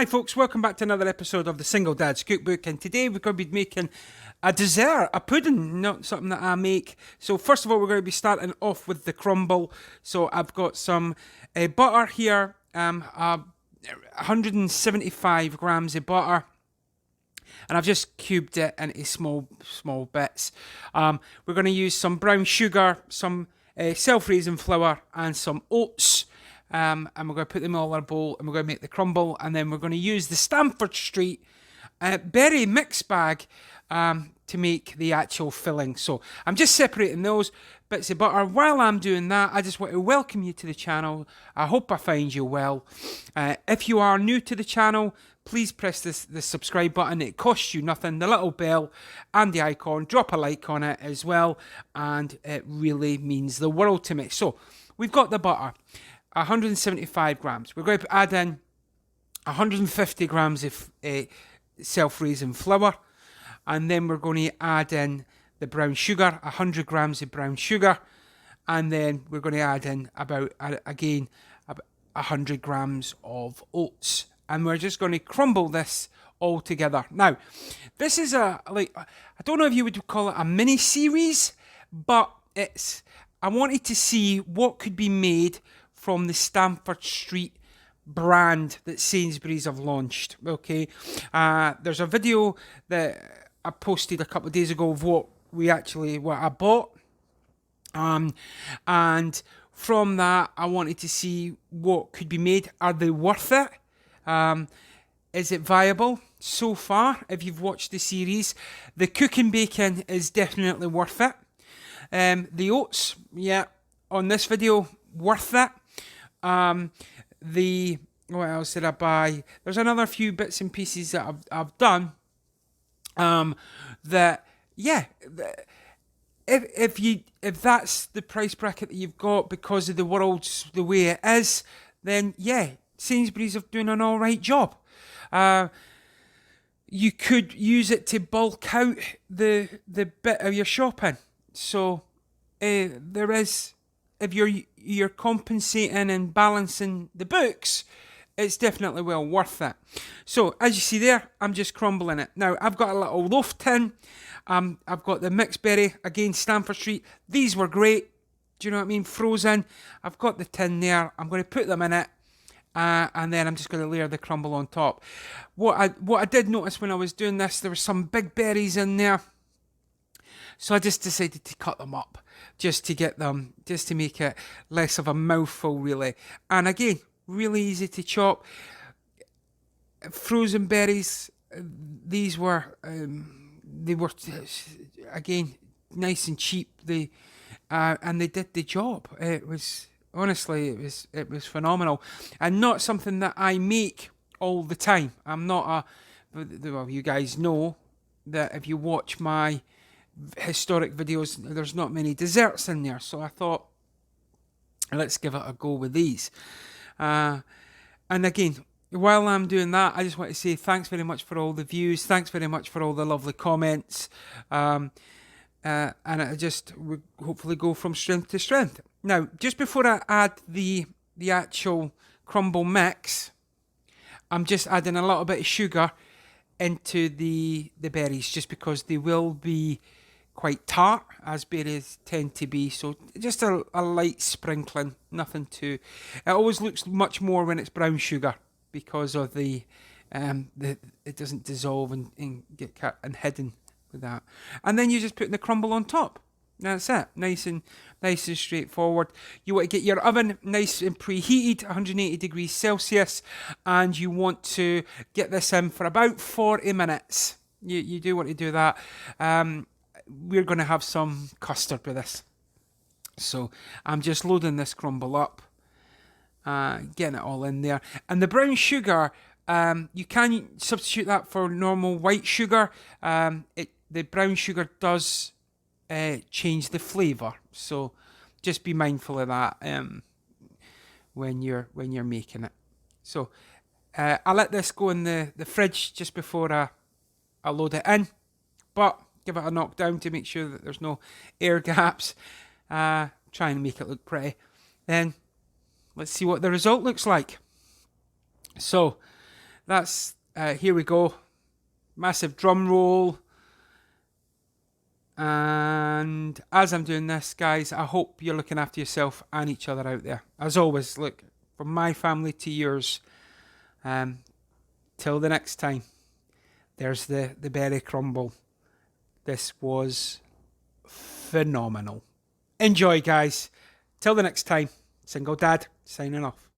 Hi folks, welcome back to another episode of the Single Dad's Cookbook, and today we're going to be making a dessert, a pudding, not something that I make. So first of all, we're going to be starting off with the crumble. So I've got some butter here, 175 grams of butter, and I've just cubed it into small bits. We're going to use some brown sugar, some self-raising flour, and some oats. And we're going to put them all in a bowl, and we're going to make the crumble, and then we're going to use the Stamford Street berry mix bag to make the actual filling. So I'm just separating those bits of butter. While I'm doing that, I just want to welcome you to the channel. I hope I find you well. If you are new to the channel, please press the subscribe button. It costs you nothing. The little bell and the icon. Drop a like on it as well, and it really means the world to me. So we've got the butter. 175 grams. We're going to add in 150 grams of self-raising flour, and then we're going to add in the brown sugar, 100 grams of brown sugar, and then we're going to add in about 100 grams of oats, and we're just going to crumble this all together. Now, this is I don't know if you would call it a mini series, but I wanted to see what could be made from the Stamford Street brand that Sainsbury's have launched. Okay, there's a video that I posted a couple of days ago of what I bought, and from that I wanted to see what could be made. Are they worth it? Is it viable? So far, if you've watched the series, the cooking bacon is definitely worth it. The oats, yeah, on this video, worth it. What else did I buy? There's another few bits and pieces that I've done. If that's the price bracket that you've got because of the world's the way it is, then yeah, Sainsbury's are doing an all right job. You could use it to bulk out the bit of your shopping. So there is. If you're compensating and balancing the books, it's definitely well worth it. So as you see there, I'm just crumbling it. Now I've got a little loaf tin. I've got the mixed berry, again Stamford Street. These were great. Do you know what I mean? Frozen. I've got the tin there. I'm going to put them in it, and then I'm just going to layer the crumble on top. What I did notice when I was doing this, there were some big berries in there. So I just decided to cut them up just to make it less of a mouthful, really. And again, really easy to chop. Frozen berries, they were again nice and cheap. And they did the job. It was phenomenal, and not something that I make all the time. I'm not you guys know that if you watch my historic videos, there's not many desserts in there, so I thought let's give it a go with these. And again, while I'm doing that, I just want to say thanks very much for all the views, thanks very much for all the lovely comments, and it just will hopefully go from strength to strength. Now, just before I add the actual crumble mix, I'm just adding a little bit of sugar into the berries, just because they will be quite tart, as berries tend to be. So just a light sprinkling, nothing too. It always looks much more when it's brown sugar because of it doesn't dissolve and get cut and hidden with that. And then you just put the crumble on top. That's it. Nice and straightforward. You want to get your oven nice and preheated, 180 degrees Celsius, and you want to get this in for about 40 minutes. You do want to do that. We're going to have some custard with this. So I'm just loading this crumble up, getting it all in there. And the brown sugar, you can substitute that for normal white sugar. The brown sugar does change the flavour, so just be mindful of that when you're making it. So I let this go in the fridge just before I load it in, but give it a knock down to make sure that there's no air gaps. Try and make it look pretty. Then let's see what the result looks like. So that's here we go. Massive drum roll. And as I'm doing this, guys, I hope you're looking after yourself and each other out there. As always, look, from my family to yours, till the next time, there's the berry crumble. This was phenomenal. Enjoy, guys. Till the next time, Single Dad signing off.